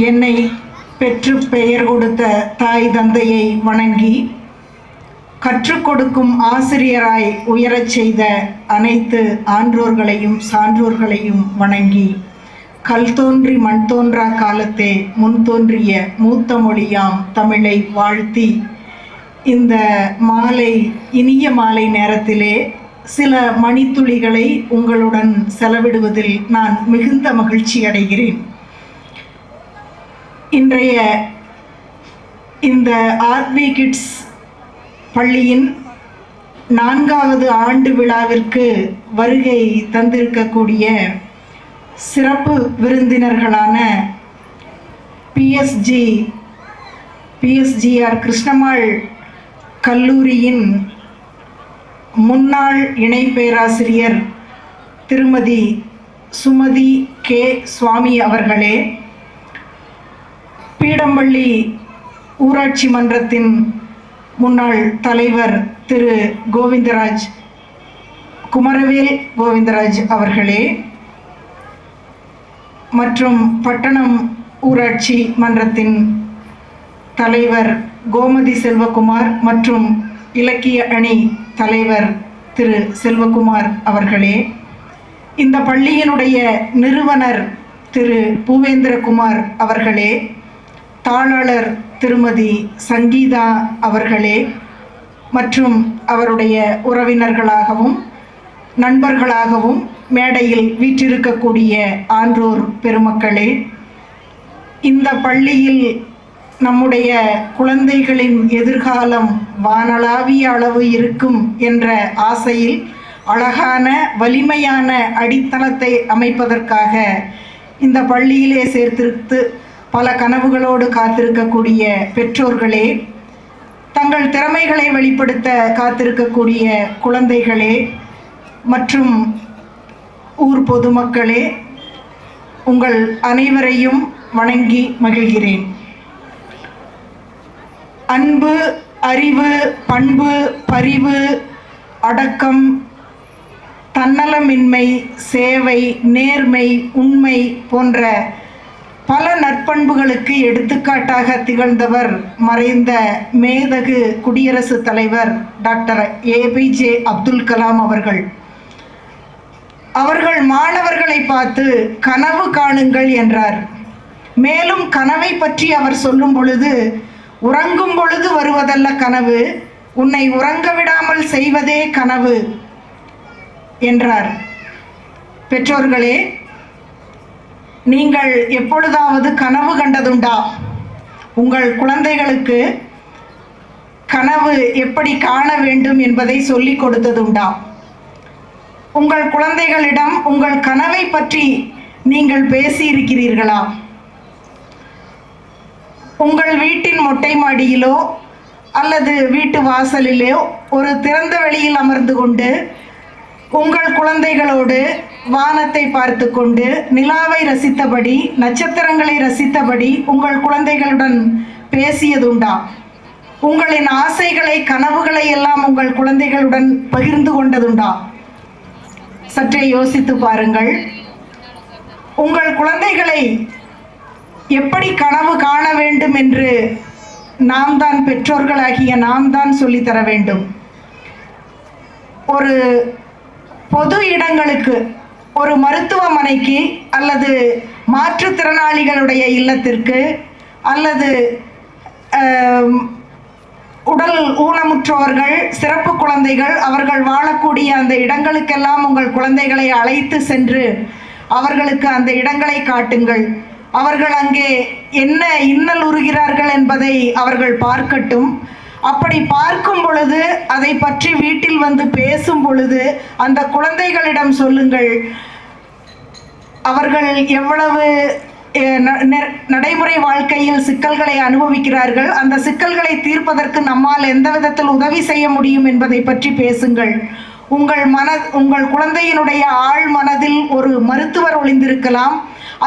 என்னை பெற்று பெயர் கொடுத்த தாய் தந்தையை வணங்கி, கற்றுக் கொடுக்கும் ஆசிரியராய் உயரச் செய்த அனைத்து ஆன்றோர்களையும் சான்றோர்களையும் வணங்கி, கல் தோன்றி மண் தோன்றா காலத்தே முன் தோன்றிய மூத்த மொழியாம் தமிழை வாழ்த்தி, இந்த இனிய மாலை நேரத்திலே சில மணித்துளிகளை உங்களுடன் செலவிடுவதில் நான் மிகுந்த மகிழ்ச்சி அடைகிறேன். இன்றைய இந்த ஆர்வி கிட்ஸ் பள்ளியின் 4வது ஆண்டு விழாவிற்கு வருகை தந்திருக்கக்கூடிய சிறப்பு விருந்தினர்களான பிஎஸ்ஜிஆர் கிருஷ்ணம்மாள் கல்லூரியின் முன்னாள் இணை பேராசிரியர் திருமதி சுமதி கே சுவாமி அவர்களே, பீடம்பள்ளி ஊராட்சி மன்றத்தின் முன்னாள் தலைவர் திரு குமரவேல் கோவிந்தராஜ் அவர்களே, மற்றும் பட்டணம் ஊராட்சி மன்றத்தின் தலைவர் கோமதி செல்வகுமார் மற்றும் இலக்கிய அணி தலைவர் திரு செல்வகுமார் அவர்களே, இந்த பள்ளியினுடைய நிறுவனர் திரு பூவேந்திரகுமார் அவர்களே, தாளாளர் திருமதி சங்கீதா அவர்களே, மற்றும் அவருடைய உறவினர்களாகவும் நண்பர்களாகவும் மேடையில் வீற்றிருக்கக்கூடிய ஆன்றோர் பெருமக்களே, இந்த பள்ளியில் நம்முடைய குழந்தைகளின் எதிர்காலம் வானளாவிய அளவு இருக்கும் என்ற ஆசையில் அழகான வலிமையான அடித்தளத்தை அமைப்பதற்காக இந்த பள்ளியிலே சேர்த்திருத்து பல கனவுகளோடு காத்திருக்கக்கூடிய பெற்றோர்களே, தங்கள் திறமைகளை வெளிப்படுத்த காத்திருக்கக்கூடிய குழந்தைகளே மற்றும் ஊர் பொதுமக்களே, உங்கள் அனைவரையும் வணங்கி மகிழ்கிறேன். அன்பு, அறிவு, பண்பு, பரிவு, அடக்கம், தன்னலமின்மை, சேவை, நேர்மை, உண்மை போன்ற பல நற்பண்புகளுக்கு எடுத்துக்காட்டாக திகழ்ந்தவர் மறைந்த மேதகு குடியரசுத் தலைவர் டாக்டர் APJ அப்துல் கலாம் அவர்கள். அவர்கள் மாணவர்களை பார்த்து கனவு காணுங்கள் என்றார். மேலும் கனவை பற்றி அவர் சொல்லும் பொழுது, உறங்கும் பொழுது வருவதல்ல கனவு, உன்னை உறங்க விடாமல் செய்வதே கனவு என்றார். பெற்றோர்களே, நீங்கள் எப்பொழுதாவது கனவு கண்டதுண்டா? உங்கள் குழந்தைகளுக்கு கனவு எப்படி காண வேண்டும் என்பதை சொல்லிக் கொடுத்ததுண்டா? உங்கள் குழந்தைகளிடம் உங்கள் கனவை பற்றி நீங்கள் பேசியிருக்கிறீர்களா? உங்கள் வீட்டின் மொட்டை மாடியிலோ அல்லது வீட்டு வாசலிலோ ஒரு திறந்த வெளியில் அமர்ந்து கொண்டு உங்கள் குழந்தைகளோடு வானத்தை பார்த்து கொண்டு நிலாவை ரசித்தபடி நட்சத்திரங்களை ரசித்தபடி உங்கள் குழந்தைகளுடன் பேசியதுண்டா? உங்களின் ஆசைகளை கனவுகளை எல்லாம் உங்கள் குழந்தைகளுடன் பகிர்ந்து கொண்டதுண்டா? சற்றே யோசித்து பாருங்கள். உங்கள் குழந்தைகளை எப்படி கனவு காண வேண்டும் என்று நாம் தான், பெற்றோர்களாகிய நாம் தான் சொல்லித்தர வேண்டும். ஒரு பொது இடங்களுக்கு, ஒரு மருத்துவமனைக்கு அல்லது மாற்றுத்திறனாளிகளுடைய இல்லத்திற்கு அல்லது உடல் ஊனமுற்றோர்கள், சிறப்பு குழந்தைகள் அவர்கள் வாழக்கூடிய அந்த இடங்களுக்கெல்லாம் உங்கள் குழந்தைகளை அழைத்து சென்று அவர்களுக்கு அந்த இடங்களை காட்டுங்கள். அவர்கள் அங்கே என்ன இன்னல் உறுகிறார்கள் என்பதை அவர்கள் பார்க்கட்டும். அப்படி பார்க்கும் பொழுது, அதை பற்றி வீட்டில் வந்து பேசும் பொழுது அந்த குழந்தைகளிடம் சொல்லுங்கள், அவர்கள் எவ்வளவு நடைமுறை வாழ்க்கையில் சிக்கல்களை அனுபவிக்கிறார்கள், அந்த சிக்கல்களை தீர்ப்பதற்கு நம்மால் எந்த விதத்தில் உதவி செய்ய முடியும் என்பதை பற்றி பேசுங்கள். உங்கள் குழந்தையினுடைய ஆழ் மனதில் ஒரு மருத்துவர் ஒளிந்திருக்கலாம்.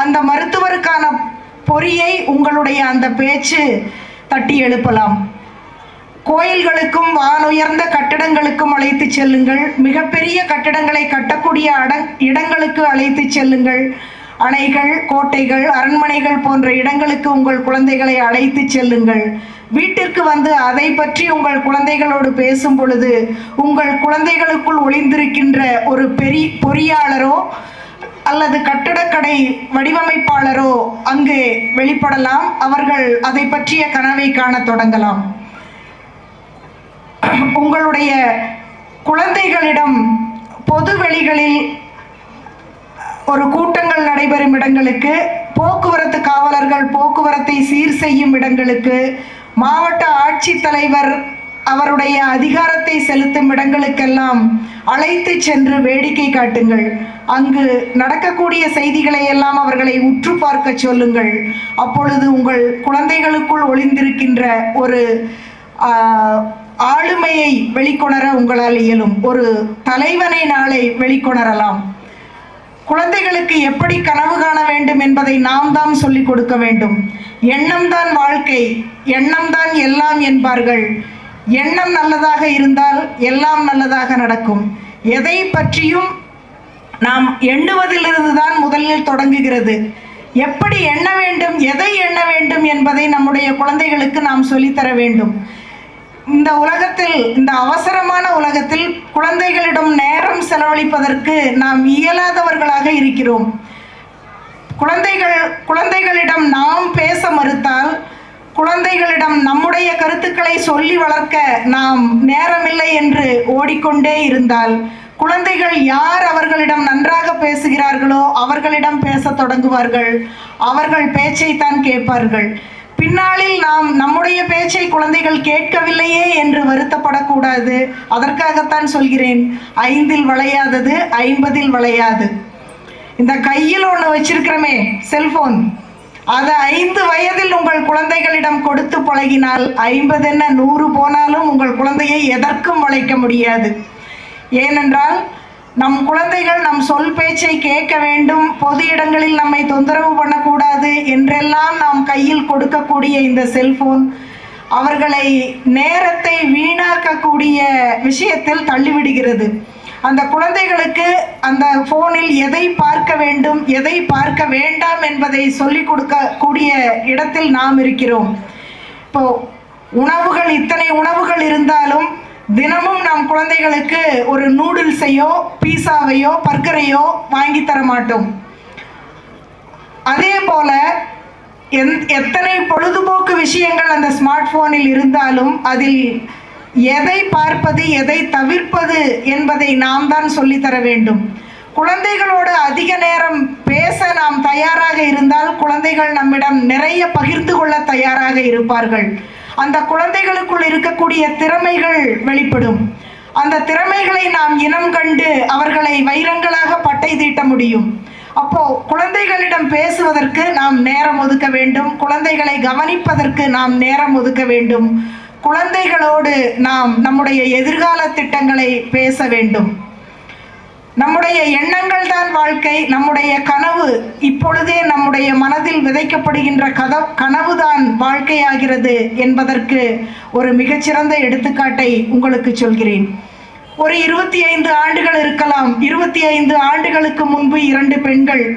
அந்த மருத்துவருக்கான பொறியை உங்களுடைய அந்த பேச்சு தட்டி எழுப்பலாம். கோயில்களுக்கும் வானுயர்ந்த கட்டடங்களுக்கும் அழைத்து செல்லுங்கள். மிகப்பெரிய கட்டடங்களை கட்டக்கூடிய இடங்களுக்கு அழைத்து செல்லுங்கள். அணைகள், கோட்டைகள், அரண்மனைகள் போன்ற இடங்களுக்கு உங்கள் குழந்தைகளை அழைத்து செல்லுங்கள். வீட்டிற்கு வந்து அதை பற்றி உங்கள் குழந்தைகளோடு பேசும் பொழுது உங்கள் குழந்தைகளுக்குள் ஒளிந்திருக்கின்ற ஒரு பொறியாளரோ அல்லது கட்டடக்கடை வடிவமைப்பாளரோ அங்கு வெளிப்படலாம். அவர்கள் அதை பற்றிய கனவை காண தொடங்கலாம். உங்களுடைய குழந்தைகளிடம் பொது வெளிகளில் ஒரு கூட்டங்கள் நடைபெறும் இடங்களுக்கு, போக்குவரத்து காவலர்கள் போக்குவரத்தை சீர் செய்யும் இடங்களுக்கு, மாவட்ட ஆட்சித்தலைவர் அவருடைய அதிகாரத்தை செலுத்தும் இடங்களுக்கெல்லாம் அழைத்து சென்று வேடிக்கை காட்டுங்கள். அங்கு நடக்கக்கூடிய செய்திகளை எல்லாம் அவர்களை உற்று பார்க்க சொல்லுங்கள். அப்பொழுது உங்கள் குழந்தைகளுக்குள் ஒளிந்திருக்கின்ற ஒரு ஆளுமையை வெளிக்கொணர உங்களால் இயலும். ஒரு தலைவனை நாளை வெளிக்கொணரலாம். குழந்தைகளுக்கு எப்படி கனவு காண வேண்டும் என்பதை நாம் தான் சொல்லிக் கொடுக்க வேண்டும். எண்ணம் தான் வாழ்க்கை, எண்ணம் தான் எல்லாம் என்பார்கள். எண்ணம் நல்லதாக இருந்தால் எல்லாம் நல்லதாக நடக்கும். எதை பற்றியும் நாம் எண்ணுவதிலிருந்து தான் முதலில் தொடங்குகிறது. எப்படி எண்ண வேண்டும், எதை எண்ண வேண்டும் என்பதை நம்முடைய குழந்தைகளுக்கு நாம் சொல்லித்தர வேண்டும். இந்த உலகத்தில், இந்த அவசரமான உலகத்தில் குழந்தைகளிடம் நேரம் செலவழிப்பதற்கு நாம் இயலாதவர்களாக இருக்கிறோம். குழந்தைகளிடம் நாம் பேச மறுத்தால், குழந்தைகளிடம் நம்முடைய கருத்துக்களை சொல்லி வளர்க்க நாம் நேரமில்லை என்று ஓடிக்கொண்டே இருந்தால், குழந்தைகள் யார் அவர்களிடம் நன்றாக பேசுகிறார்களோ அவர்களிடம் பேச தொடங்குவார்கள். அவர்கள் பேச்சை தான் கேட்பார்கள். பின்னாளில் நாம் நம்முடைய பேச்சை குழந்தைகள் கேட்கவில்லையே என்று வருத்தப்படக்கூடாது. அதற்காகத்தான் சொல்கிறேன், 5இல் வளையாதது 50இல் வளையாது. இந்த கையில் ஒன்று வச்சிருக்கிறோமே செல்போன், அதை 5 வயதில் உங்கள் குழந்தைகளிடம் கொடுத்து பழகினால் 50 என்ன 100 போனாலும் உங்கள் குழந்தையை எதற்கும் வளைக்க முடியாது. ஏனென்றால் நம் குழந்தைகள் நம் சொல் பேச்சை கேட்க வேண்டும், பொது இடங்களில் நம்மை தொந்தரவு பண்ணக்கூடாது என்றெல்லாம் நாம் கையில் கொடுக்கக்கூடிய இந்த செல்போன் அவர்களை நேரத்தை வீணாக்கக்கூடிய விஷயத்தில் தள்ளிவிடுகிறது. அந்த குழந்தைகளுக்கு அந்த ஃபோனில் எதை பார்க்க வேண்டும், எதை பார்க்க வேண்டாம் என்பதை சொல்லிக் கொடுக்கக்கூடிய இடத்தில் நாம் இருக்கிறோம். இப்போ உணவுகள், இத்தனை உணவுகள் இருந்தாலும் தினமும் நம் குழந்தைகளுக்கு ஒரு நூடுல்ஸையோ பீஸாவையோ பர்கரையோ வாங்கி தர மாட்டோம். அதே போல எத்தனை பொழுதுபோக்கு விஷயங்கள் அந்த ஸ்மார்ட் போனில் இருந்தாலும் அதில் எதை பார்ப்பது, எதை தவிர்ப்பது என்பதை நாம் தான் சொல்லித்தர வேண்டும். குழந்தைகளோடு அதிக நேரம் பேச நாம் தயாராக இருந்தால் குழந்தைகள் நம்மிடம் நிறைய பகிர்ந்து கொள்ள தயாராக இருப்பார்கள். அந்த குழந்தைகளுக்குள் இருக்கக்கூடிய திறமைகள் வெளிப்படும். அந்த திறமைகளை நாம் இனம் கண்டு அவர்களை வைரங்களாக பட்டை தீட்ட முடியும். அப்போ குழந்தைகளிடம் பேசுவதற்கு நாம் நேரம் ஒதுக்க வேண்டும். குழந்தைகளை கவனிப்பதற்கு நாம் நேரம் ஒதுக்க வேண்டும். குழந்தைகளோடு நாம் நம்முடைய எதிர்கால திட்டங்களை பேச வேண்டும். நம்முடைய எண்ணங்கள் தான் வாழ்க்கை. நம்முடைய கனவு இப்பொழுதே நம்முடைய மனதில் விதைக்கப்படுகின்ற கனவுதான் வாழ்க்கையாகிறது என்பதற்கு ஒரு மிகச்சிறந்த எடுத்துக்காட்டை உங்களுக்கு சொல்கிறேன். ஒரு 25 ஆண்டுகள் இருக்கலாம். 25 ஆண்டுகளுக்கு முன்பு 2 பெண்கள்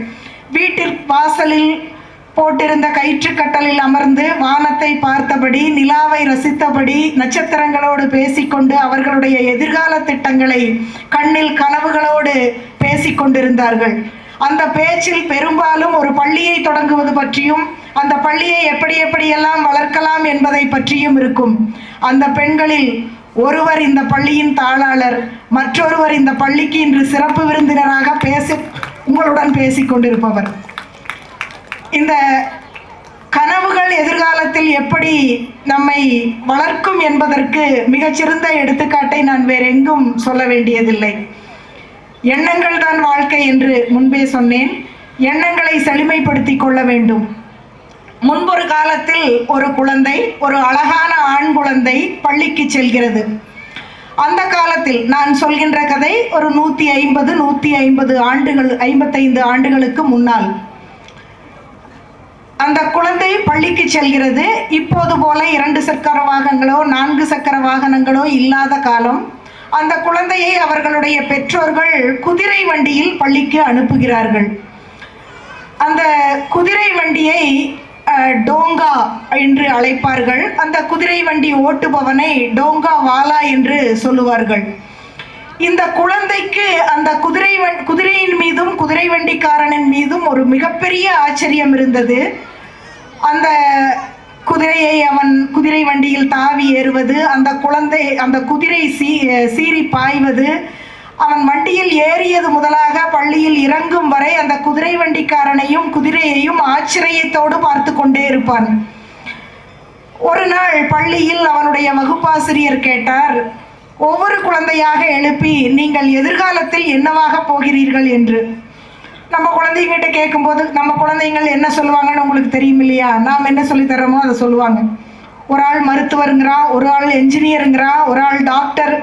வீட்டிற்கு வாசலில் போட்டிருந்த கயிற்றுக்கட்டலில் அமர்ந்து வானத்தை பார்த்தபடி, நிலாவை ரசித்தபடி, நட்சத்திரங்களோடு பேசிக்கொண்டு அவர்களுடைய எதிர்கால திட்டங்களை கண்ணில் கனவுகளோடு பேசிக்கொண்டிருந்தார்கள். அந்த பேச்சில் பெரும்பாலும் ஒரு பள்ளியை தொடங்குவது பற்றியும் அந்த பள்ளியை எப்படியெல்லாம் வளர்க்கலாம் என்பதை பற்றியும் இருக்கும். அந்த பெண்களில் ஒருவர் இந்த பள்ளியின் தாளாளர், மற்றொருவர் இந்த பள்ளிக்கு இன்று சிறப்பு விருந்தினராக உங்களுடன் பேசிக்கொண்டிருப்பவர். இந்த கனவுகள் எதிர்காலத்தில் எப்படி நம்மை வளர்க்கும் என்பதற்கு மிகச்சிறந்த எடுத்துக்காட்டை நான் வேறெங்கும் சொல்ல வேண்டியதில்லை. எண்ணங்கள் தான் வாழ்க்கை என்று முன்பே சொன்னேன். எண்ணங்களை செழுமைப்படுத்திக் கொள்ள வேண்டும். முன்பொரு காலத்தில் ஒரு குழந்தை, ஒரு அழகான ஆண் குழந்தை பள்ளிக்கு செல்கிறது. அந்த காலத்தில் நான் சொல்கின்ற கதை ஒரு 150 ஆண்டுகள், 55 ஆண்டுகளுக்கு முன்னால். அந்த குழந்தை பள்ளிக்கு செல்கிறது. இப்போது போல 2 சக்கர வாகனங்களோ 4 சக்கர வாகனங்களோ இல்லாத காலம். அந்த குழந்தையை அவர்களுடைய பெற்றோர்கள் குதிரை வண்டியில் பள்ளிக்கு அனுப்புகிறார்கள். அந்த குதிரை வண்டியை டோங்கா என்று அழைப்பார்கள். அந்த குதிரை வண்டி ஓட்டுபவனை டோங்கா வாலா என்று சொல்லுவார்கள். இந்த குழந்தைக்கு அந்த குதிரையின் மீதும் குதிரை வண்டிக்காரனின் மீதும் ஒரு மிகப்பெரிய ஆச்சரியம் இருந்தது. அந்த குதிரையை அவன் குதிரை வண்டியில் தாவி ஏறுவது, அந்த குதிரை சீறி பாய்வது, அவன் வண்டியில் ஏறியது முதலாக பள்ளியில் இறங்கும் வரை அந்த குதிரை வண்டிக்காரனையும் குதிரையையும் ஆச்சரியத்தோடு பார்த்து கொண்டே இருப்பான். ஒரு நாள் பள்ளியில் அவனுடைய வகுப்பாசிரியர் கேட்டார், ஒவ்வொரு குழந்தையாக எழுப்பி நீங்கள் எதிர்காலத்தில் என்னவாக போகிறீர்கள் என்று. நம்ம குழந்தைங்கிட்ட கேட்கும்போது நம்ம குழந்தைங்கள் என்ன சொல்லுவாங்கன்னு உங்களுக்கு தெரியும் இல்லையா? நாம் என்ன சொல்லி தர்றோமோ அதை சொல்லுவாங்க. ஒரு ஆள் மருத்துவருங்கிறான், ஒரு ஆள் என்ஜினியருங்கிறான், ஒரு ஆள் டாக்டர்,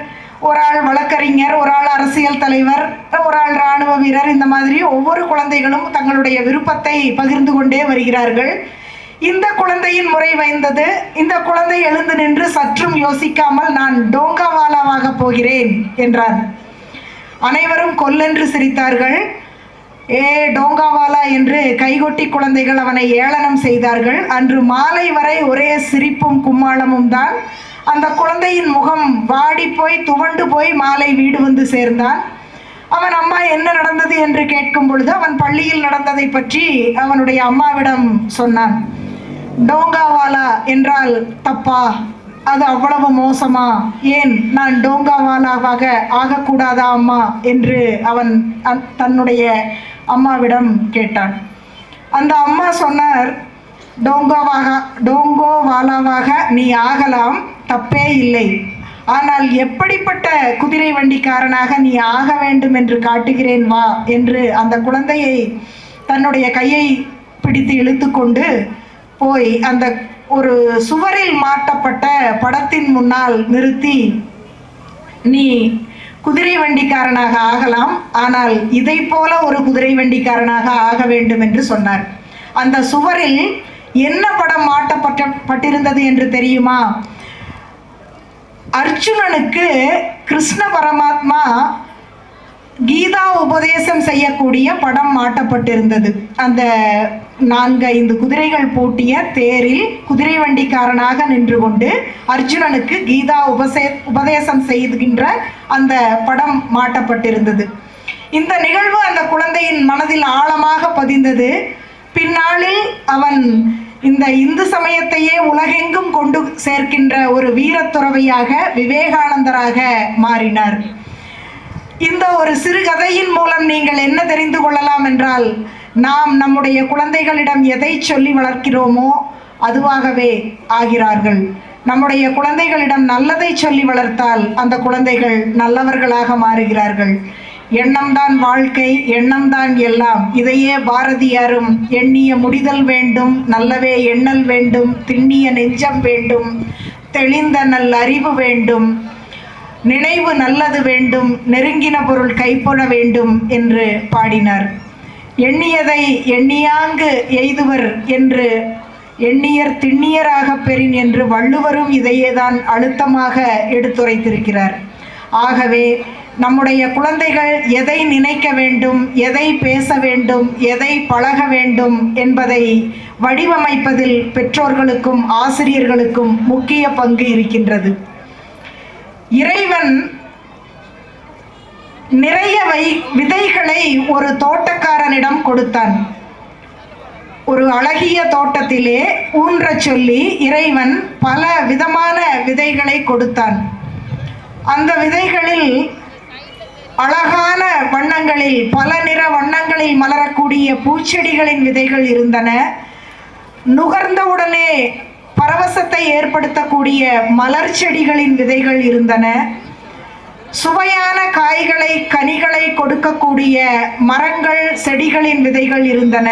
ஒரு ஆள் வழக்கறிஞர், ஒரு ஆள் அரசியல் தலைவர், ஒரு ஆள் இராணுவ வீரர். இந்த மாதிரி ஒவ்வொரு குழந்தைகளும் தங்களுடைய விருப்பத்தை பகிர்ந்து கொண்டே வருகிறார்கள். இந்த குழந்தையின் முறை வைந்தது. இந்த குழந்தை எழுந்து நின்று சற்றும் யோசிக்காமல் நான் டோங்காவாலாவாக போகிறேன் என்றார். அனைவரும் கொல்லென்று சிரித்தார்கள். டோங்காவாலா என்று கைகொட்டி குழந்தைகள் அவனை ஏளனம் செய்தார்கள். அன்று மாலை வரை ஒரே சிரிப்பும் கும்மாளமும் தான். அந்த குழந்தையின் முகம் வாடி போய் துவண்டு போய் மாலை வீடு வந்து சேர்ந்தான். அவன் அம்மா என்ன நடந்தது என்று கேட்கும் பொழுது அவன் பள்ளியில் நடந்ததை பற்றி அவனுடைய அம்மாவிடம் சொன்னான். டோங்காவாலா என்றால் தப்பா? அது அவ்வளவு மோசமா? ஏன் நான் டோங்காவாலாவாக ஆகக்கூடாதா அம்மா என்று அவன் தன்னுடைய அம்மாவிடம் கேட்டான். அந்த அம்மா சொன்னார், டோங்கோவாலாவாக நீ ஆகலாம், தப்பே இல்லை. ஆனால் எப்படிப்பட்ட குதிரை வண்டிக்காரனாக நீ ஆக வேண்டும் என்று காட்டுகிறேன் வா என்று அந்த குழந்தையை தன்னுடைய கையை பிடித்து இழுத்து கொண்டு போய் அந்த ஒரு சுவரில் மாட்டப்பட்ட படத்தின் முன்னால் நிறுத்தி, நீ குதிரை வண்டிக்காரனாக ஆகலாம், ஆனால் இதை போல ஒரு குதிரை வண்டிக்காரனாக ஆக வேண்டும் என்று சொன்னார். அந்த சுவரில் என்ன படம் மாட்டப்பட்டிருந்தது என்று தெரியுமா? அர்ஜுனனுக்கு கிருஷ்ண பரமாத்மா கீதா உபதேசம் செய்யக்கூடிய படம் மாட்டப்பட்டிருந்தது. அந்த 4-5 குதிரைகள் பூட்டிய தேரில் குதிரை வண்டிக்காரனாக நின்று கொண்டு அர்ஜுனனுக்கு கீதா உபதேசம் செய்கின்ற அந்த படம் மாட்டப்பட்டிருந்தது. இந்த நிகழ்வு அந்த குழந்தையின் மனதில் ஆழமாக பதிந்தது. பின்னாளில் அவன் இந்த இந்து சமயத்தையே உலகெங்கும் கொண்டு சேர்க்கின்ற ஒரு வீரத்துறவியாக விவேகானந்தராக மாறினார். இந்த ஒரு சிறு கதையின் மூலம் நீங்கள் என்ன தெரிந்து கொள்ளலாம் என்றால், நாம் நம்முடைய குழந்தைகளிடம் எதை சொல்லி வளர்க்கிறோமோ அதுவாகவே ஆகிறார்கள். நம்முடைய குழந்தைகளிடம் நல்லதை சொல்லி வளர்த்தால் அந்த குழந்தைகள் நல்லவர்களாக மாறுகிறார்கள். எண்ணம்தான் வாழ்க்கை, எண்ணம்தான் எல்லாம். இதையே பாரதியாரும் எண்ணிய முடிதல் வேண்டும், நல்லவே எண்ணல் வேண்டும், திண்ணிய நெஞ்சம் வேண்டும், தெளிந்த நல் அறிவு வேண்டும், நினைவு நல்லது வேண்டும், நெருங்கின பொருள் கைப்பொழ வேண்டும் என்று பாடினார். எண்ணியதை எண்ணியாங்கு எய்துவர் என்று எண்ணியர் திண்ணியராக பெறின் என்று வள்ளுவரும் இதையேதான் அழுத்தமாக எடுத்துரைத்திருக்கிறார். ஆகவே நம்முடைய குழந்தைகள் எதை நினைக்க வேண்டும், எதை பேச வேண்டும், எதை பழக வேண்டும் என்பதை வடிவமைப்பதில் பெற்றோர்களுக்கும் ஆசிரியர்களுக்கும் முக்கிய பங்கு இருக்கின்றது. இறைவன் நிறைய விதைகளை ஒரு தோட்டக்காரனிடம் கொடுத்தான். ஒரு அழகிய தோட்டத்திலே ஊன்ற சொல்லி இறைவன் பல விதமான விதைகளை கொடுத்தான். அந்த விதைகளில் அழகான வண்ணங்களில் பல நிற வண்ணங்களில் மலரக்கூடிய பூச்செடிகளின் விதைகள் இருந்தன. நுகர்ந்தவுடனே பரவசத்தை ஏற்படுத்தக்கூடிய மலர் செடிகளின் விதைகள் இருந்தன. சுவையான காய்களை கனிகளை கொடுக்கக்கூடிய மரங்கள் செடிகளின் விதைகள் இருந்தன.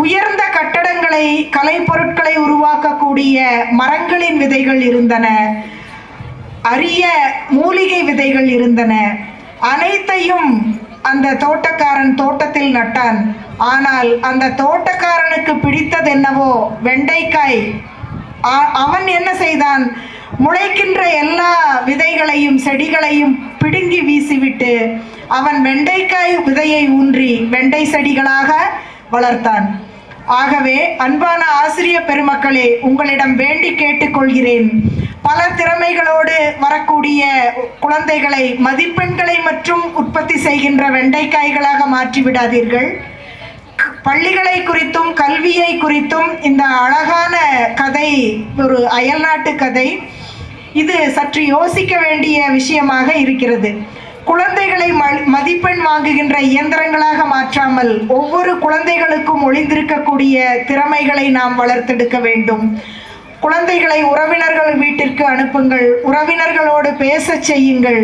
உயர்ந்த கட்டடங்களை கலைப்பொருட்களை உருவாக்கக்கூடிய மரங்களின் விதைகள் இருந்தன. அரிய மூலிகை விதைகள் இருந்தன. அனைத்தையும் அந்த தோட்டக்காரன் தோட்டத்தில் நட்டான். ஆனால் அந்த தோட்டக்காரனுக்கு பிடித்தது என்னவோ வெண்டைக்காய். அவன் என்ன செய்தான்? முளைக்கின்ற எல்லா விதைகளையும் செடிகளையும் பிடுங்கி வீசிவிட்டு அவன் வெண்டைக்காய் விதையை ஊன்றி வெண்டை செடிகளாக வளர்த்தான். ஆகவே அன்பான ஆசிரிய பெருமக்களே, உங்களிடம் வேண்டி கேட்டுக்கொள்கிறேன், பல திறமைகளோடு வரக்கூடிய குழந்தைகளை மதிப்பெண்களை மற்றும் உற்பத்தி செய்கின்ற வெண்டைக்காய்களாக மாற்றிவிடாதீர்கள். பள்ளிகளை குறித்தும் கல்வியை குறித்தும் இந்த அழகான கதை ஒரு அயல்நாட்டு கதை. இது சற்று யோசிக்க வேண்டிய விஷயமாக இருக்கிறது. குழந்தைகளை மதிப்பெண் வாங்குகின்ற இயந்திரங்களாக மாற்றாமல் ஒவ்வொரு குழந்தைகளுக்கும் ஒளிந்திருக்கக்கூடிய திறமைகளை நாம் வளர்த்தெடுக்க வேண்டும். குழந்தைகளை உறவினர்கள் வீட்டிற்கு அனுப்புங்கள், உறவினர்களோடு பேச செய்யுங்கள்.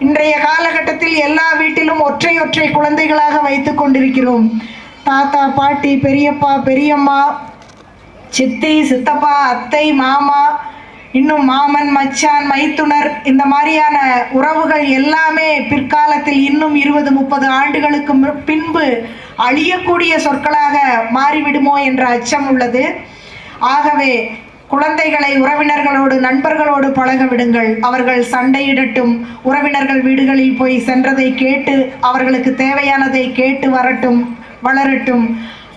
இன்றைய காலகட்டத்தில் எல்லா வீட்டிலும் ஒற்றை ஒற்றை குழந்தைகளாக வைத்து கொண்டிருக்கிறோம். தாத்தா, பாட்டி, பெரியப்பா, பெரியம்மா, சித்தி, சித்தப்பா, அத்தை, மாமா, இன்னும் மாமன், மச்சான், மைத்துனர், இந்த மாதிரியான உறவுகள் எல்லாமே பிற்காலத்தில் இன்னும் 20-30 ஆண்டுகளுக்கு பின்பு அழியக்கூடிய சொற்களாக மாறிவிடுமோ என்ற அச்சம் உள்ளது. ஆகவே குழந்தைகளை உறவினர்களோடு நண்பர்களோடு பழக விடுங்கள். அவர்கள் சண்டையிடட்டும், உறவினர்கள் வீடுகளில் போய் சென்றதை கேட்டு அவர்களுக்கு தேவையானதை கேட்டு வரட்டும், வளரட்டும்.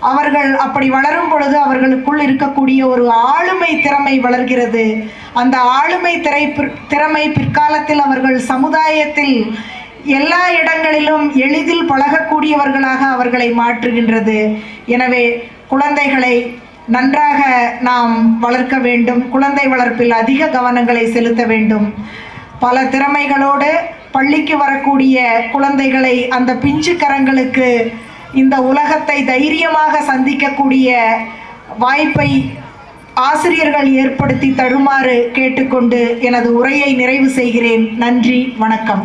அவர்கள் அப்படி வளரும் பொழுது அவர்களுக்குள் இருக்கக்கூடிய ஒரு ஆளுமை திறமை வளர்கிறது. அந்த ஆளுமை திறமை பிற்காலத்தில் அவர்கள் சமுதாயத்தில் எல்லா இடங்களிலும் எளிதில் பழகக்கூடியவர்களாக அவர்களை மாற்றுகின்றது. எனவே குழந்தைகளை நன்றாக நாம் வளர்க்க வேண்டும். குழந்தை வளர்ப்பில் அதிக கவனங்களை செலுத்த வேண்டும். பல திறமைகளோடு பள்ளிக்கு வரக்கூடிய குழந்தைகளை அந்த பிஞ்சு கரங்களுக்கு இந்த உலகத்தை தைரியமாக சந்திக்கக்கூடிய வாய்ப்பை ஆசிரியர்கள் ஏற்படுத்தி தருமாறு கேட்டுக்கொண்டு எனது உரையை நிறைவு செய்கிறேன். நன்றி, வணக்கம்.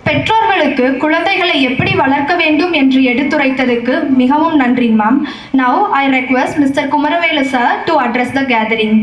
பெற்றோர்களுக்கு குழந்தைகளை எப்படி வளர்க்க வேண்டும் என்று எடுத்துரைத்ததுக்கு மிகவும் நன்றி ma'am. Now I request Mr. Kumaravelu sir to address the gathering.